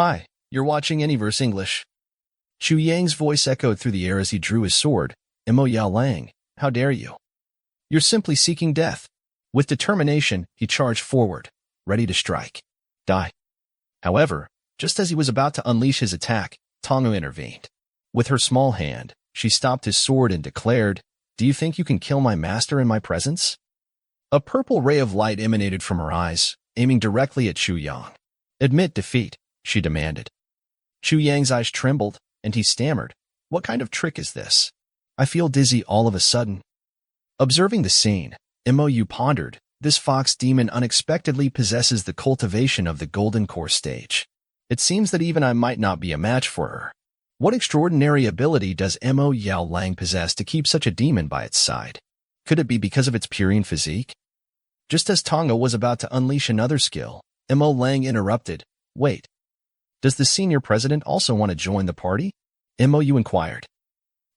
Hi, you're watching Anyverse English. Chu Yang's voice echoed through the air as he drew his sword. Mo Yao Lang, how dare you? You're simply seeking death. With determination, he charged forward, ready to strike. Die. However, just as he was about to unleash his attack, Tongu intervened. With her small hand, she stopped his sword and declared, "Do you think you can kill my master in my presence?" A purple ray of light emanated from her eyes, aiming directly at Chu Yang. "Admit defeat," she demanded. Chu Yang's eyes trembled, and he stammered, "What kind of trick is this? I feel dizzy all of a sudden." Observing the scene, Mou pondered, this fox demon unexpectedly possesses the cultivation of the golden core stage. It seems that even I might not be a match for her. What extraordinary ability does Mo Yao Lang possess to keep such a demon by its side? Could it be because of its purine physique? Just as Tonga was about to unleash another skill, Mo Lang interrupted, "Wait. Does the senior president also want to join the party?" Mou inquired.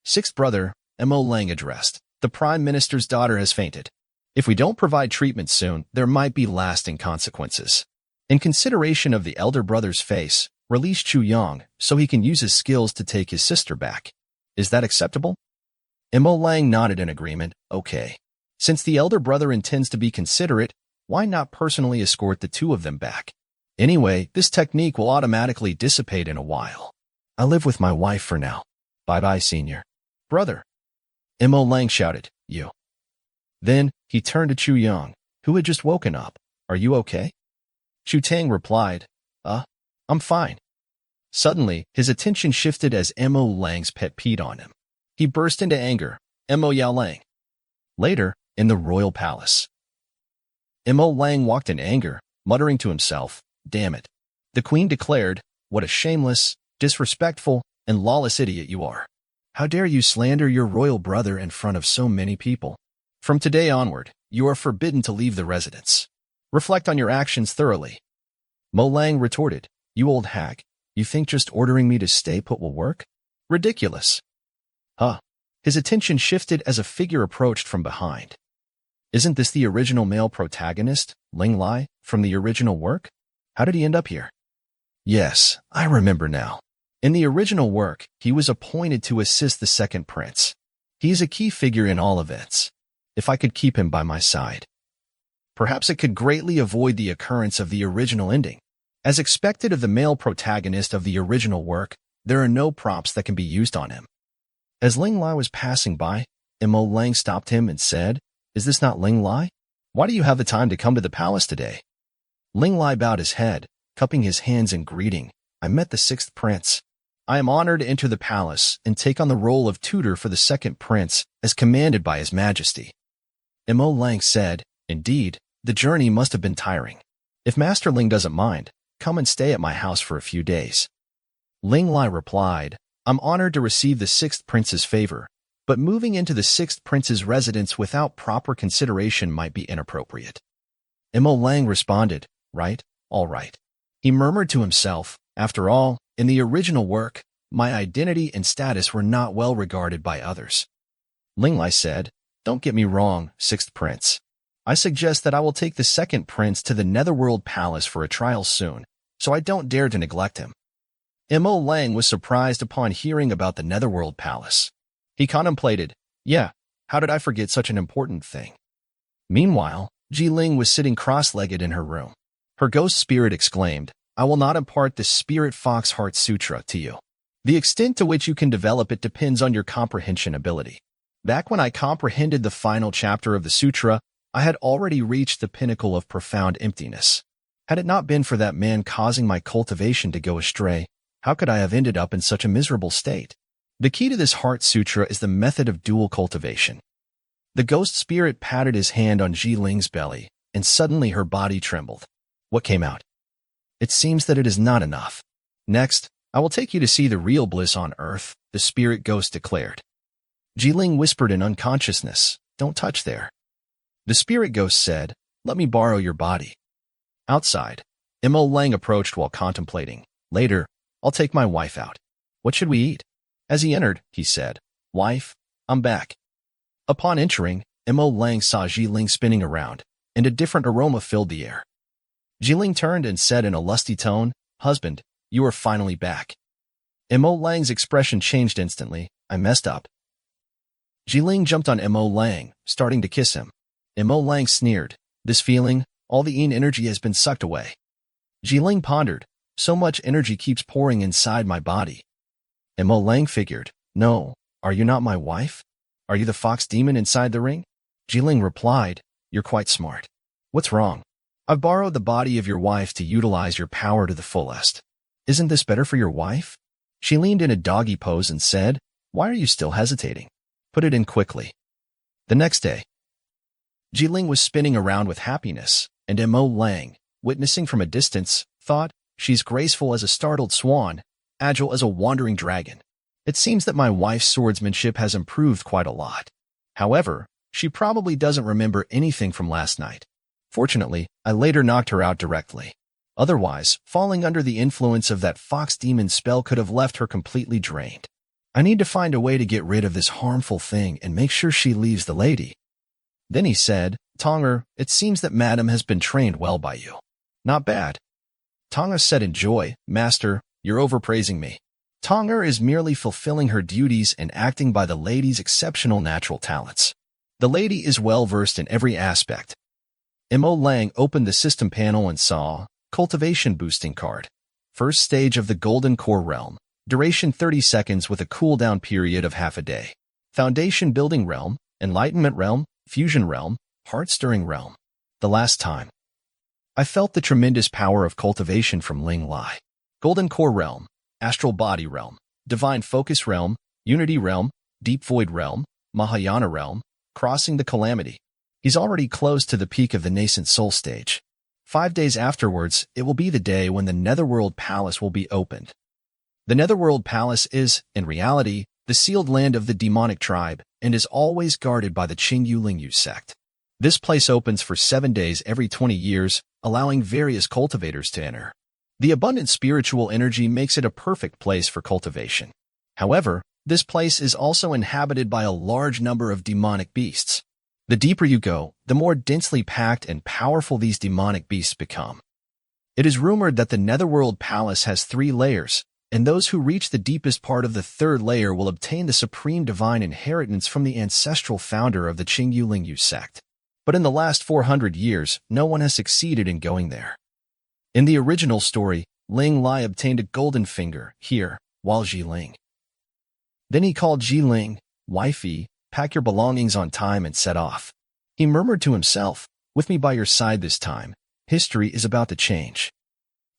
"Sixth brother," Mo Lang addressed, "the prime minister's daughter has fainted. If we don't provide treatment soon, there might be lasting consequences. In consideration of the elder brother's face, release Chu Yang so he can use his skills to take his sister back. Is that acceptable?" Mo Lang nodded in agreement. "Okay. Since the elder brother intends to be considerate, why not personally escort the two of them back? Anyway, this technique will automatically dissipate in a while. I live with my wife for now. Bye-bye, senior brother." Mo Lang shouted, "You." Then, he turned to Chu Yang, who had just woken up. "Are you okay?" Chu Tang replied, I'm fine." Suddenly, his attention shifted as Mo Lang's pet peed on him. He burst into anger. Mo Yao Lang. Later, in the royal palace. Mo Lang walked in anger, muttering to himself, "Damn it." The queen declared, "What a shameless, disrespectful, and lawless idiot you are. How dare you slander your royal brother in front of so many people? From today onward, you are forbidden to leave the residence. Reflect on your actions thoroughly." Mo Lang retorted, "You old hag, you think just ordering me to stay put will work? Ridiculous." His attention shifted as a figure approached from behind. Isn't this the original male protagonist, Ling Lai, from the original work? How did he end up here? Yes, I remember now. In the original work, he was appointed to assist the second prince. He is a key figure in all events. If I could keep him by my side, perhaps it could greatly avoid the occurrence of the original ending. As expected of the male protagonist of the original work, there are no props that can be used on him. As Ling Lai was passing by, Mo Lang stopped him and said, "Is this not Ling Lai? Why do you have the time to come to the palace today?" Ling Lai bowed his head, cupping his hands in greeting. "I met the sixth prince. I am honored to enter the palace and take on the role of tutor for the second prince as commanded by His Majesty." Mo Lang said, "Indeed, the journey must have been tiring. If Master Ling doesn't mind, come and stay at my house for a few days." Ling Lai replied, "I'm honored to receive the sixth prince's favor, but moving into the sixth prince's residence without proper consideration might be inappropriate." Mo Lang responded, "Right, all right." He murmured to himself, "After all, in the original work, my identity and status were not well regarded by others." Ling Lai said, "Don't get me wrong, sixth prince. I suggest that I will take the second prince to the Netherworld Palace for a trial soon, so I don't dare to neglect him." Mo Lang was surprised upon hearing about the Netherworld Palace. He contemplated, how did I forget such an important thing? Meanwhile, Ji Ling was sitting cross-legged in her room. Her ghost spirit exclaimed, "I will not impart the Spirit Fox Heart Sutra to you. The extent to which you can develop it depends on your comprehension ability. Back when I comprehended the final chapter of the sutra, I had already reached the pinnacle of profound emptiness. Had it not been for that man causing my cultivation to go astray, how could I have ended up in such a miserable state? The key to this Heart Sutra is the method of dual cultivation." The ghost spirit patted his hand on Ji Ling's belly, and suddenly her body trembled. What came out? "It seems that it is not enough. Next, I will take you to see the real bliss on earth," the spirit ghost declared. Ji Ling whispered in unconsciousness, "Don't touch there." The spirit ghost said, "Let me borrow your body." Outside, Mo Lang approached while contemplating. "Later, I'll take my wife out. What should we eat?" As he entered, he said, "Wife, I'm back." Upon entering, Mo Lang saw Ji Ling spinning around, and a different aroma filled the air. Ji Ling turned and said in a lusty tone, "Husband, you are finally back. Mo Lang's expression changed instantly. I messed up. Jiling jumped on Mo Lang, starting to kiss him. Mo Lang sneered. This feeling, all the yin energy has been sucked away. Jiling pondered. So much energy keeps pouring inside my body. Mo Lang figured. No, are you not my wife? Are you the fox demon inside the ring? Jiling replied. You're quite smart. What's wrong? I've borrowed the body of your wife to utilize your power to the fullest. Isn't this better for your wife? She leaned in a doggy pose and said, Why are you still hesitating? Put it in quickly. The next day, Jiling was spinning around with happiness, and Mo Lang, witnessing from a distance, thought, She's graceful as a startled swan, agile as a wandering dragon. It seems that my wife's swordsmanship has improved quite a lot. However, she probably doesn't remember anything from last night. Fortunately, I later knocked her out directly. Otherwise, falling under the influence of that fox demon spell could have left her completely drained. I need to find a way to get rid of this harmful thing and make sure she leaves the lady. Then he said, Tonger, it seems that Madam has been trained well by you. Not bad. Tonga said in joy, Master, you're overpraising me. Tonger is merely fulfilling her duties and acting by the lady's exceptional natural talents. The lady is well-versed in every aspect. Mo Lang opened the system panel and saw, Cultivation Boosting Card. First stage of the Golden Core Realm. Duration 30 seconds with a cooldown period of half a day. Foundation Building Realm, Enlightenment Realm, Fusion Realm, Heart-Stirring Realm. The last time I felt the tremendous power of cultivation from Ling Lai. Golden Core Realm, Astral Body Realm, Divine Focus Realm, Unity Realm, Deep Void Realm, Mahayana Realm, Crossing the Calamity. He's already close to the peak of the nascent soul stage. 5 days afterwards, it will be the day when the Netherworld Palace will be opened. The Netherworld Palace is, in reality, the sealed land of the demonic tribe and is always guarded by the Qingyu Lingyu sect. This place opens for 7 days every 20 years, allowing various cultivators to enter. The abundant spiritual energy makes it a perfect place for cultivation. However, this place is also inhabited by a large number of demonic beasts. The deeper you go, the more densely packed and powerful these demonic beasts become. It is rumored that the Netherworld Palace has 3 layers, and those who reach the deepest part of the 3rd layer will obtain the supreme divine inheritance from the ancestral founder of the Qingyu Lingyu sect. But in the last 400 years, no one has succeeded in going there. In the original story, Ling Lai obtained a golden finger, here, while Jiling. Then he called Jiling, Wifey, pack your belongings on time and set off. He murmured to himself, with me by your side this time, history is about to change.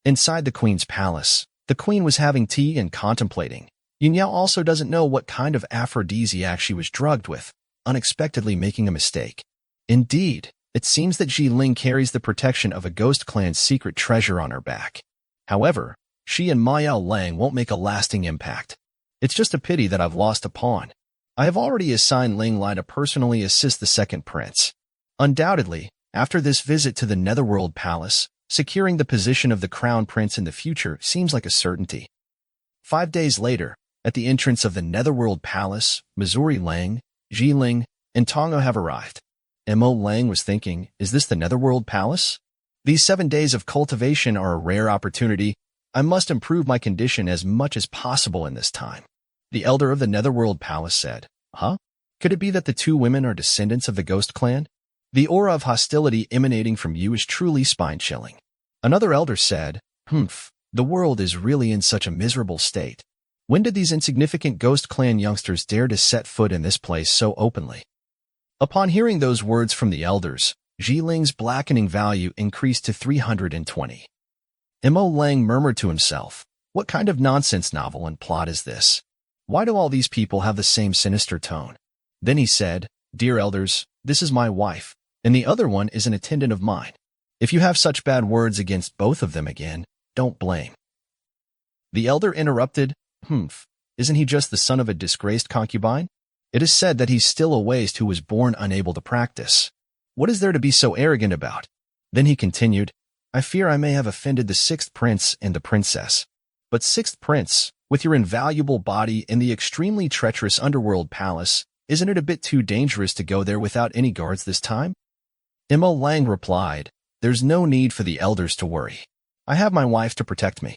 Inside the queen's palace, the queen was having tea and contemplating. Yunyao also doesn't know what kind of aphrodisiac she was drugged with, unexpectedly making a mistake. Indeed, it seems that Jiling carries the protection of a ghost clan's secret treasure on her back. However, she and Miao Lang won't make a lasting impact. It's just a pity that I've lost a pawn. I have already assigned Ling Lai to personally assist the second prince. Undoubtedly, after this visit to the Netherworld Palace, securing the position of the crown prince in the future seems like a certainty. 5 days later, at the entrance of the Netherworld Palace, Missouri Lang, Jiling, and Tongo have arrived. Mo Lang was thinking, is this the Netherworld Palace? These 7 days of cultivation are a rare opportunity. I must improve my condition as much as possible in this time. The elder of the Netherworld Palace said, Huh? Could it be that the 2 women are descendants of the Ghost Clan? The aura of hostility emanating from you is truly spine-chilling. Another elder said, the world is really in such a miserable state. When did these insignificant Ghost Clan youngsters dare to set foot in this place so openly? Upon hearing those words from the elders, Jiling's blackening value increased to 320. Mo Lang murmured to himself, what kind of nonsense novel and plot is this? Why do all these people have the same sinister tone? Then he said, Dear elders, this is my wife, and the other one is an attendant of mine. If you have such bad words against both of them again, don't blame. The elder interrupted, isn't he just the son of a disgraced concubine? It is said that he's still a waste who was born unable to practice. What is there to be so arrogant about? Then he continued, I fear I may have offended the 6th prince and the princess. But 6th prince, with your invaluable body in the extremely treacherous underworld palace, isn't it a bit too dangerous to go there without any guards this time? Mo Lang replied, There's no need for the elders to worry. I have my wife to protect me.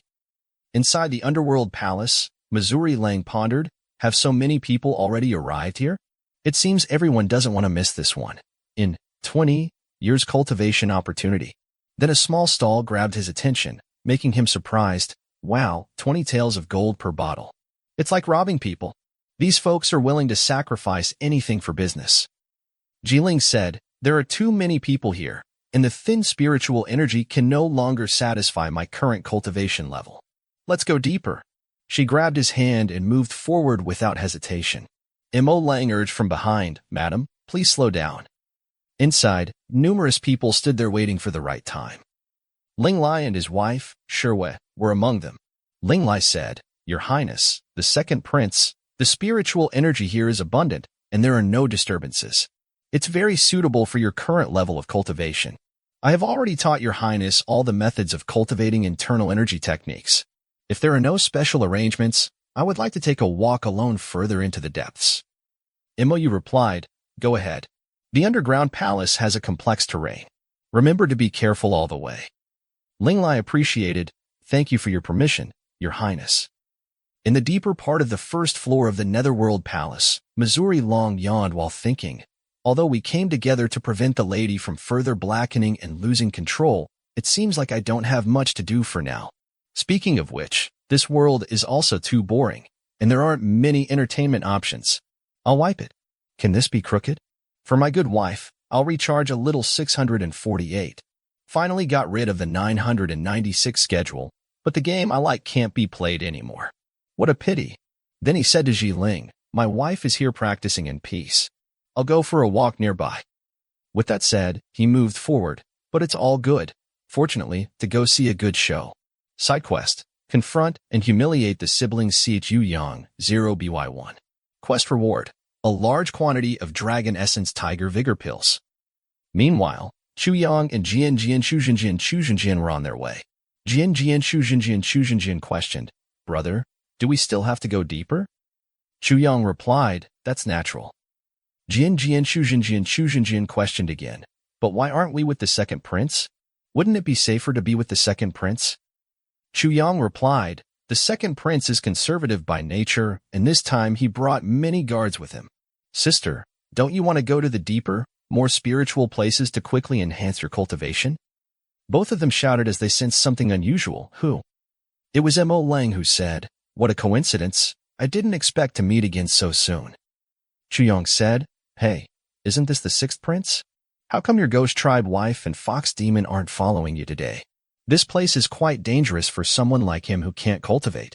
Inside the underworld palace, Missouri Lang pondered, have so many people already arrived here? It seems everyone doesn't want to miss this one. In 20 years cultivation opportunity. Then a small stall grabbed his attention, making him surprised. Wow, 20 taels of gold per bottle. It's like robbing people. These folks are willing to sacrifice anything for business. Jiling said, there are too many people here, and the thin spiritual energy can no longer satisfy my current cultivation level. Let's go deeper. She grabbed his hand and moved forward without hesitation. Mo Lang urged from behind, Madam, please slow down. Inside, numerous people stood there waiting for the right time. Ling Lai and his wife, Sherwei, were among them. Ling Lai said, Your Highness, the second prince, the spiritual energy here is abundant, and there are no disturbances. It's very suitable for your current level of cultivation. I have already taught Your Highness all the methods of cultivating internal energy techniques. If there are no special arrangements, I would like to take a walk alone further into the depths. Mou replied, Go ahead. The underground palace has a complex terrain. Remember to be careful all the way. Ling Lai appreciated, Thank you for your permission, Your Highness. In the deeper part of the first floor of the Netherworld Palace, Missouri Long yawned while thinking, Although we came together to prevent the lady from further blackening and losing control, it seems like I don't have much to do for now. Speaking of which, this world is also too boring, and there aren't many entertainment options. I'll wipe it. Can this be crooked? For my good wife, I'll recharge a little 648. Finally got rid of the 996 schedule, but the game I like can't be played anymore. What a pity. Then he said to Jiling, My wife is here practicing in peace. I'll go for a walk nearby. With that said, he moved forward, but it's all good, fortunately, to go see a good show. Side quest, confront and humiliate the siblings Chu Yang, 0by1. Quest reward, a large quantity of Dragon Essence Tiger Vigor Pills. Meanwhile, Chu Yang and Jian Shuzhenjian were on their way. Jian Shuzhenjian questioned, Brother, do we still have to go deeper? Chu Yang replied, That's natural. Jian Shuzhenjian questioned again, But why aren't we with the second prince? Wouldn't it be safer to be with the second prince? Chu Yang replied, The second prince is conservative by nature, and this time he brought many guards with him. Sister, don't you want to go to the deeper, more spiritual places to quickly enhance your cultivation? Both of them shouted as they sensed something unusual. Who? It was Mo Lang who said, What a coincidence, I didn't expect to meet again so soon. Chu Yang said, Hey, isn't this the sixth prince? How come your ghost tribe wife and fox demon aren't following you today? This place is quite dangerous for someone like him who can't cultivate.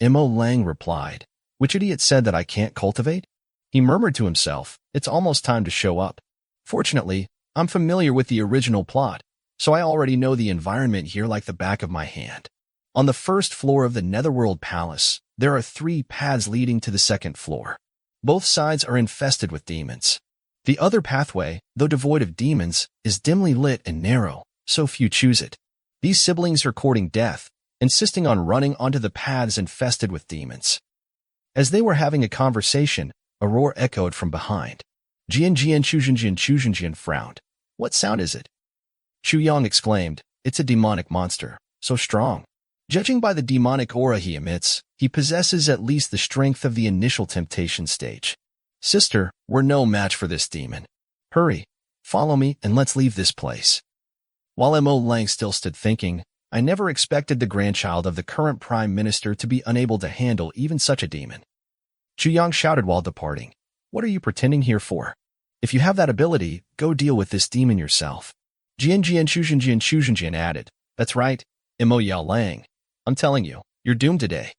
Mo Lang replied, Which idiot said that I can't cultivate? He murmured to himself, It's almost time to show up. Fortunately, I'm familiar with the original plot, so I already know the environment here like the back of my hand. On the first floor of the Netherworld Palace, there are 3 paths leading to the second floor. Both sides are infested with demons. The other pathway, though devoid of demons, is dimly lit and narrow, so few choose it. These siblings are courting death, insisting on running onto the paths infested with demons. As they were having a conversation, a roar echoed from behind. Jian Shuzhenjian frowned. What sound is it? Chu Yang exclaimed, It's a demonic monster, so strong. Judging by the demonic aura he emits, he possesses at least the strength of the initial temptation stage. Sister, we're no match for this demon. Hurry, follow me and let's leave this place. While Mo Lang still stood thinking, I never expected the grandchild of the current prime minister to be unable to handle even such a demon. Chu Yang shouted while departing, What are you pretending here for? If you have that ability, go deal with this demon yourself. Jian Shuzhenjian added, That's right, Mo Lang. I'm telling you, you're doomed today.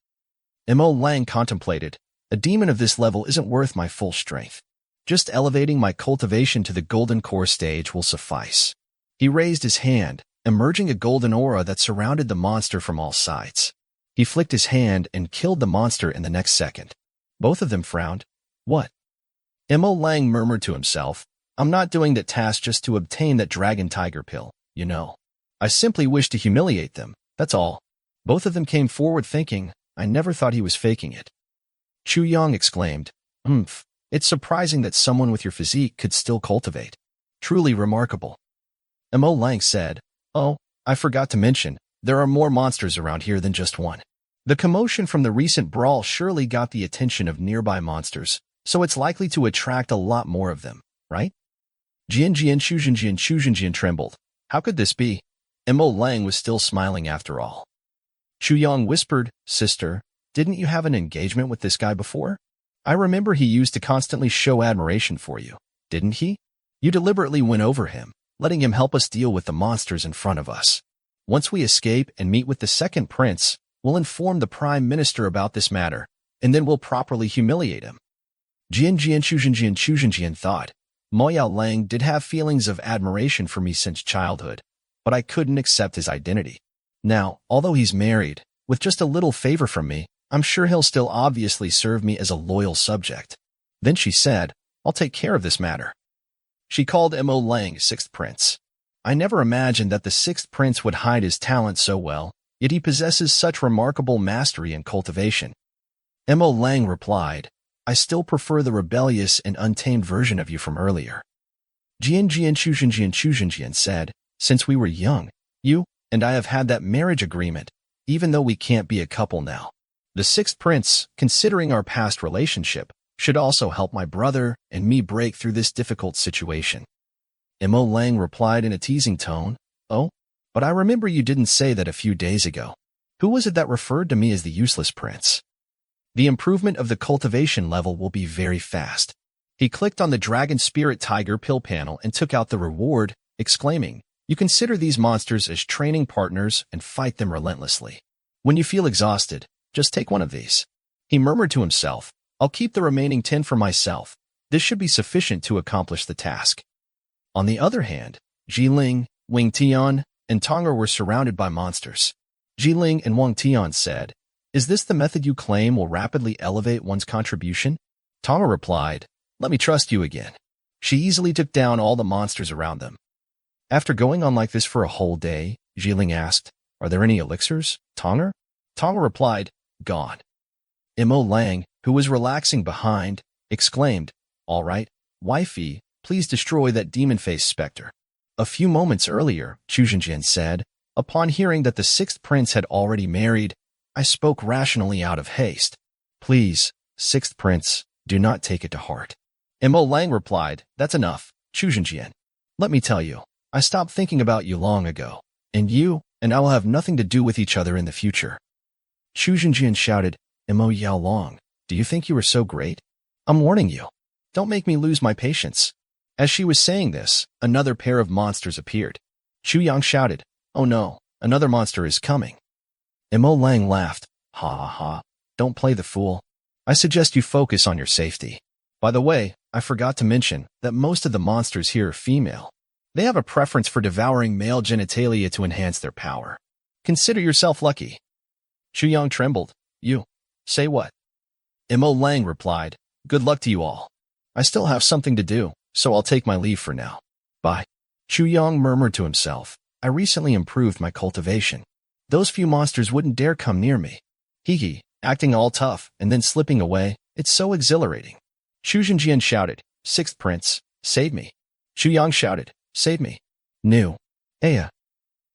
Mo Lang contemplated, A demon of this level isn't worth my full strength. Just elevating my cultivation to the golden core stage will suffice. He raised his hand, emerging a golden aura that surrounded the monster from all sides. He flicked his hand and killed the monster in the next second. Both of them frowned. What? Mo Lang murmured to himself, I'm not doing that task just to obtain that dragon tiger pill, you know. I simply wish to humiliate them, that's all. Both of them came forward thinking, I never thought he was faking it. Chu Yang exclaimed, It's surprising that someone with your physique could still cultivate. Truly remarkable. Mo Lang said, Oh, I forgot to mention, there are more monsters around here than just one. The commotion from the recent brawl surely got the attention of nearby monsters, so it's likely to attract a lot more of them, right? Shujinjian trembled. How could this be? Mo Lang was still smiling after all. Chu Yang whispered, Sister, didn't you have an engagement with this guy before? I remember he used to constantly show admiration for you, didn't he? You deliberately went over him, letting him help us deal with the monsters in front of us. Once we escape and meet with the second prince, we'll inform the Prime Minister about this matter, and then we'll properly humiliate him. Shujinjian thought, Moyao Lang did have feelings of admiration for me since childhood, but I couldn't accept his identity. Now, although he's married, with just a little favor from me, I'm sure he'll still obviously serve me as a loyal subject. Then she said, I'll take care of this matter. She called Mo Lang sixth prince. I never imagined that the sixth prince would hide his talent so well, yet he possesses such remarkable mastery and cultivation. Mo Lang replied, I still prefer the rebellious and untamed version of you from earlier. Shujinjian said, Since we were young, you and I have had that marriage agreement, even though we can't be a couple now. The sixth prince, considering our past relationship, should also help my brother and me break through this difficult situation. Mo Lang replied in a teasing tone, Oh, but I remember you didn't say that a few days ago. Who was it that referred to me as the useless prince? The improvement of the cultivation level will be very fast. He clicked on the Dragon Spirit Tiger pill panel and took out the reward, exclaiming, You consider these monsters as training partners and fight them relentlessly. When you feel exhausted, just take one of these. He murmured to himself, I'll keep the remaining 10 for myself. This should be sufficient to accomplish the task. On the other hand, Jiling, Wing Tian, and Tonger were surrounded by monsters. Jiling and Wang Tian said, Is this the method you claim will rapidly elevate one's contribution? Tonger replied, Let me trust you again. She easily took down all the monsters around them. After going on like this for a whole day, Jiling asked, Are there any elixirs, Tonger? Tonger replied, Gone. Mo Lang, who was relaxing behind, exclaimed, All right, wifey, please destroy that demon-faced specter. A few moments earlier, Shujinjian said, Upon hearing that the sixth prince had already married, I spoke rationally out of haste. Please, sixth prince, do not take it to heart. Mo Lang replied, That's enough, Shujinjian. Let me tell you, I stopped thinking about you long ago, and you and I will have nothing to do with each other in the future. Shujinjian shouted, Mo Yao Long, do you think you are so great? I'm warning you. Don't make me lose my patience. As she was saying this, another pair of monsters appeared. Chu Yang shouted, Oh no, another monster is coming. Mo Lang laughed, Ha ha ha, don't play the fool. I suggest you focus on your safety. By the way, I forgot to mention that most of the monsters here are female. They have a preference for devouring male genitalia to enhance their power. Consider yourself lucky. Chu Yang trembled. You. Say what? Mo Lang replied, Good luck to you all. I still have something to do, so I'll take my leave for now. Bye. Chu Yang murmured to himself, I recently improved my cultivation. Those few monsters wouldn't dare come near me. Hee, acting all tough and then slipping away, it's so exhilarating. Shujinjian shouted, Sixth prince, save me. Chu Yang shouted, Save me. New. Aya.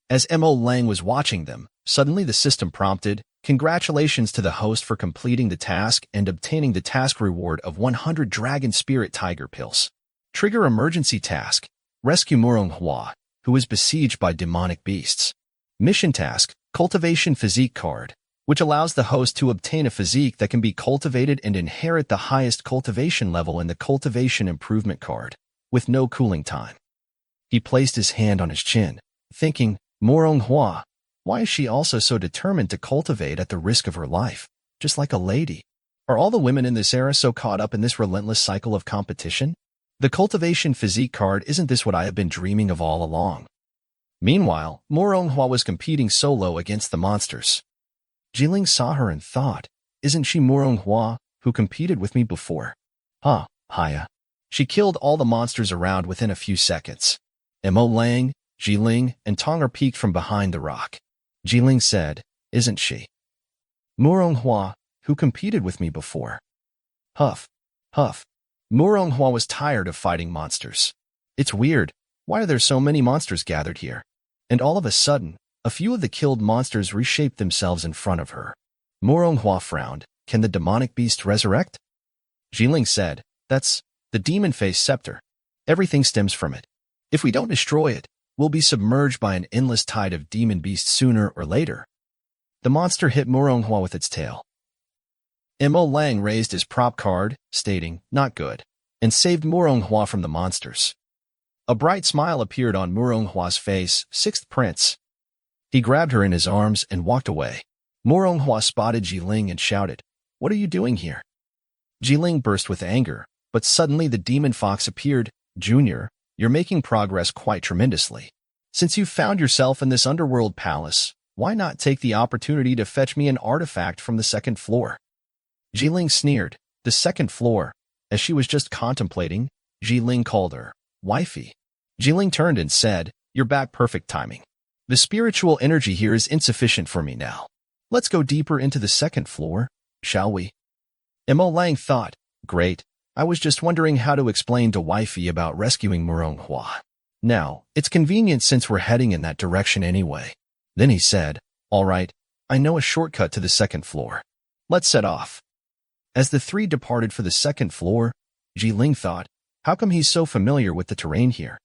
As Mo Lang was watching them, suddenly the system prompted, Congratulations to the host for completing the task and obtaining the task reward of 100 Dragon Spirit Tiger Pills. Trigger emergency task. Rescue Hua, who is besieged by demonic beasts. Mission task. Cultivation Physique card, which allows the host to obtain a physique that can be cultivated and inherit the highest cultivation level in the Cultivation Improvement card, with no cooling time. He placed his hand on his chin, thinking, Hua, why is she also so determined to cultivate at the risk of her life, just like a lady? Are all the women in this era so caught up in this relentless cycle of competition? The Cultivation Physique card, isn't this what I have been dreaming of all along? Meanwhile, Hua was competing solo against the monsters. Jiling saw her and thought, Isn't she Hua, who competed with me before? Haya. She killed all the monsters around within a few seconds. Mo Lang, Jiling, and Tonger peeked from behind the rock. Jiling said, Isn't she Hua, who competed with me before? Huff. Huff. Hua was tired of fighting monsters. It's weird. Why are there so many monsters gathered here? And all of a sudden, a few of the killed monsters reshaped themselves in front of her. Moronghua frowned. Can the demonic beast resurrect? Jiling said, that's the demon-faced scepter. Everything stems from it. If we don't destroy it, we'll be submerged by an endless tide of demon beasts sooner or later. The monster hit Moronghua with its tail. Mo Lang raised his prop card, stating, not good, and saved Moronghua from the monsters. A bright smile appeared on Muronghua's face. Sixth prince. He grabbed her in his arms and walked away. Moronghua spotted Jiling and shouted, what are you doing here? Jiling burst with anger, but suddenly the demon fox appeared. Junior, you're making progress quite tremendously. Since you've found yourself in this underworld palace, why not take the opportunity to fetch me an artifact from the second floor? Jiling sneered. The second floor. As she was just contemplating, Jiling called her wifey. Jiling turned and said, you're back, perfect timing. The spiritual energy here is insufficient for me now. Let's go deeper into the second floor, shall we? Mo Lang thought, great. I was just wondering how to explain to wifey about rescuing Moronghua. Now, it's convenient since we're heading in that direction anyway. Then he said, all right, I know a shortcut to the second floor. Let's set off. As the three departed for the second floor, Jiling thought, how come he's so familiar with the terrain here?